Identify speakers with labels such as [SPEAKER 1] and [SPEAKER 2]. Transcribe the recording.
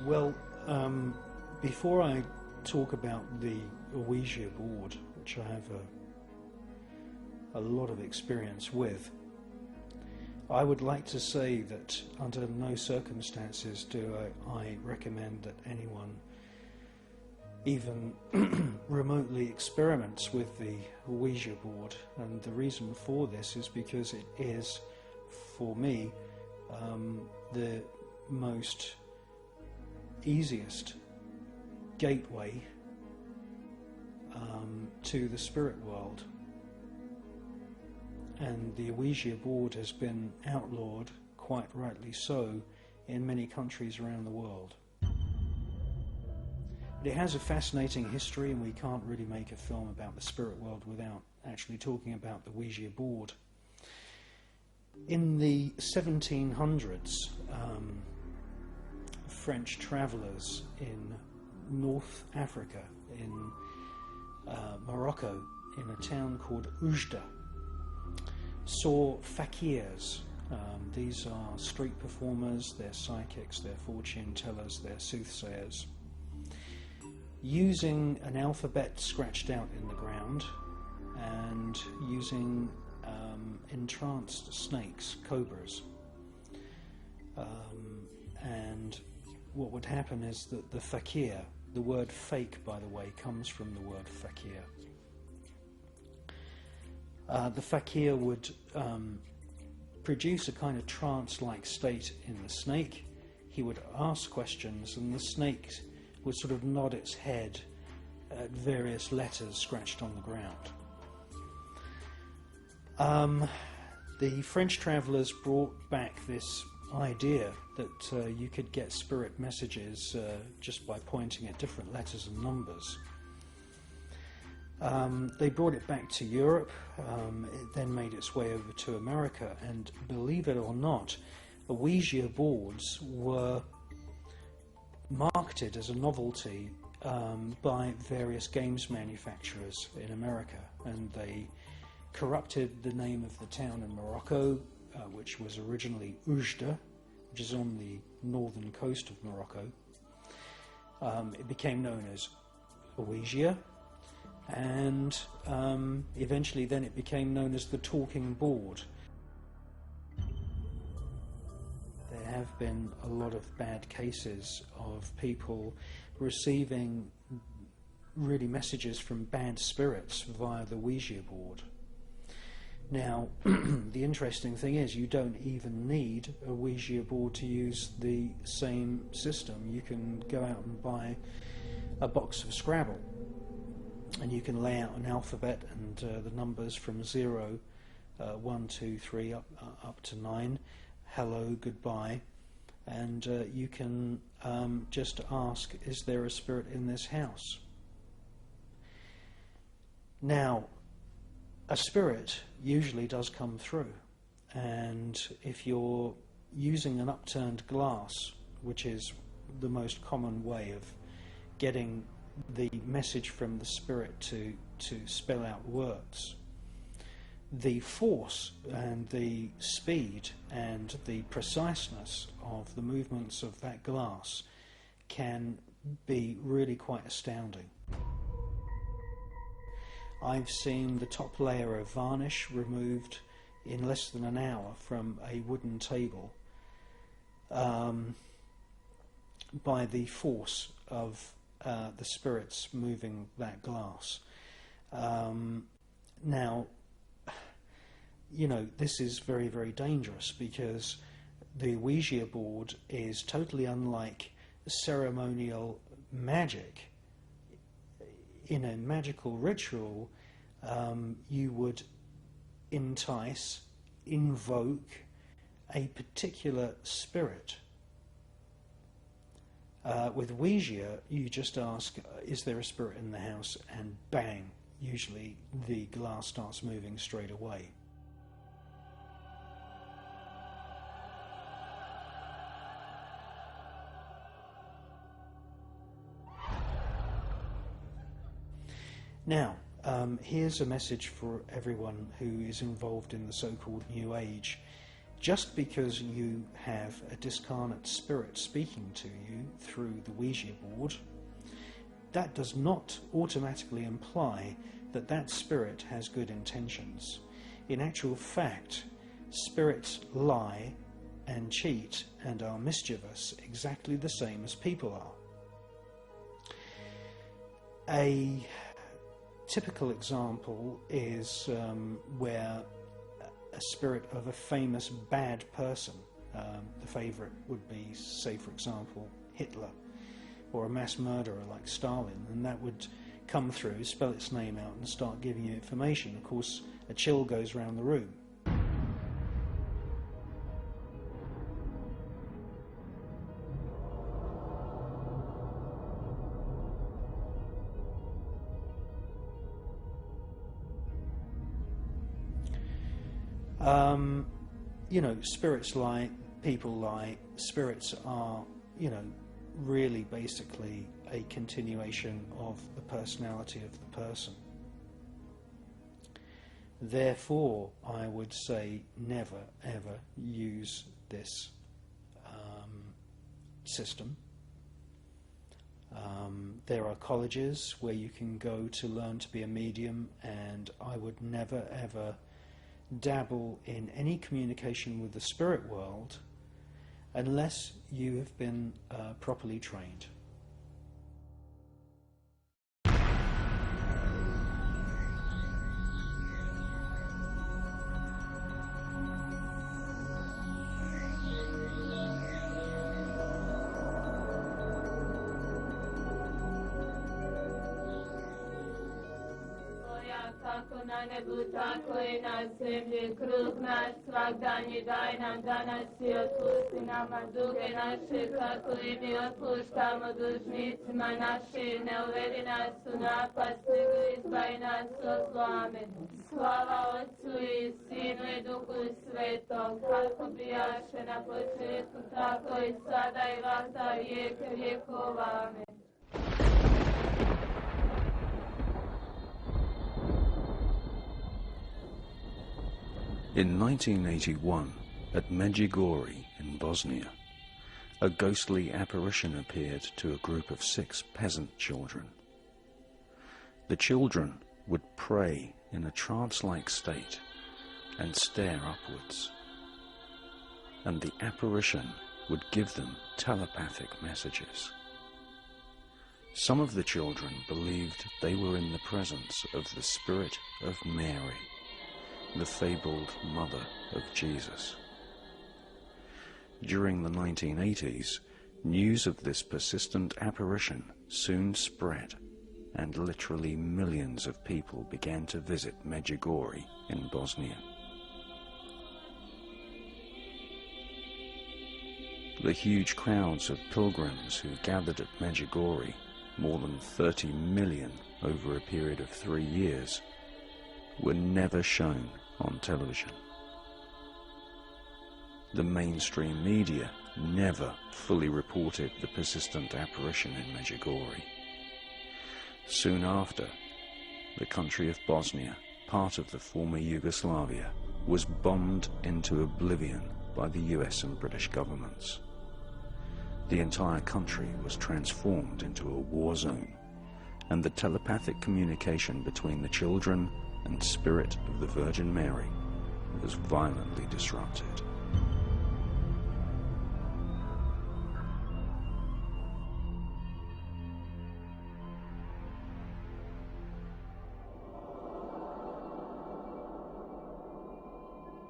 [SPEAKER 1] Well, before I talk about the Ouija board, which I have a lot of experience with, I would like to say that under no circumstances do I recommend that anyone even remotely experiments with the Ouija board. And the reason for this is because it is, for me, the most easiest gateway to the spirit world. And the Ouija board has been outlawed, quite rightly so, in many countries around the world. But it has a fascinating history, and we can't really make a film about the spirit world without actually talking about the Ouija board. In the 1700s, French travellers in North Africa, in Morocco, in a town called Oujda, saw fakirs. These are street performers, they're psychics, they're fortune tellers, they're soothsayers, using an alphabet scratched out in the ground and using entranced snakes, cobras. And what would happen is that the fakir, the word fake, by the way, comes from the word fakir. The fakir would produce a kind of trance-like state in the snake. He would ask questions, and the snake would sort of nod its head at various letters scratched on the ground. The French travellers brought back this idea that you could get spirit messages just by pointing at different letters and numbers. They brought it back to Europe. It then made its way over to America, and believe it or not, Ouija boards were marketed as a novelty by various games manufacturers in America, and they corrupted the name of the town in Morocco, which was originally Oujda, which is on the northern coast of Morocco. It became known as Ouija, and eventually then it became known as the talking board. There have been a lot of bad cases of people receiving really messages from bad spirits via the Ouija board. Now, the interesting thing is you don't even need a Ouija board to use the same system. You can go out and buy a box of Scrabble, and you can lay out an alphabet and the numbers from 0, 1, 2, 3 up to 9, hello, goodbye, and you can just ask, is there a spirit in this house? Now, a spirit usually does come through, and if you're using an upturned glass, which is the most common way of getting the message from the spirit to spell out words, the force and the speed and the preciseness of the movements of that glass can be really quite astounding. I've seen the top layer of varnish removed in less than an hour from a wooden table by the force of the spirits moving that glass. Now, you know, this is very, very dangerous, because the Ouija board is totally unlike ceremonial magic. In a magical ritual, you would entice, invoke a particular spirit. With Ouija, you just ask, is there a spirit in the house? And bang, usually the glass starts moving straight away. Now, here's a message for everyone who is involved in the so-called New Age just because you have a discarnate spirit speaking to you through the Ouija board, that does not automatically imply that that spirit has good intentions. In actual fact, spirits lie and cheat and are mischievous exactly the same as people are. A typical example is where a spirit of a famous bad person, the favourite would be, say for example, Hitler, or a mass murderer like Stalin, and that would come through, spell its name out and start giving you information. Of course, a chill goes round the room. You know, spirits lie, people lie. Spirits are, you know, really basically a continuation of the personality of the person. Therefore, I would say never ever use this system. There are colleges where you can go to learn to be a medium, and I would never ever dabble in any communication with the spirit world unless you have been properly trained.
[SPEAKER 2] Na nebu, tako i na zemlji, kruh naš svagdanji daj nam danas i otpusti nama duge naše, kako i mi otpuštamo dužnicima našim, ne uvedi nas u napast, nego izbavi nas od zla. Amen. Slava Otcu i Sinu i Duhu Svetom, kako bijaše na početku, tako i sada i vata vijeke vjekova. Amen.
[SPEAKER 3] In 1981, at Medjugorje in Bosnia, a ghostly apparition appeared to a group of 6 peasant children. The children would pray in a trance-like state and stare upwards, and the apparition would give them telepathic messages. Some of the children believed they were in the presence of the spirit of Mary, the fabled mother of Jesus. During the 1980s, news of this persistent apparition soon spread, and literally millions of people began to visit Medjugorje in Bosnia. The huge crowds of pilgrims who gathered at Medjugorje, more than 30 million over a period of 3 years, were never shown on television. The mainstream media never fully reported the persistent apparition in Medjugorje. Soon after, the country of Bosnia, part of the former Yugoslavia, was bombed into oblivion by the US and British governments. The entire country was transformed into a war zone, and the telepathic communication between the children and spirit of the Virgin Mary was violently disrupted.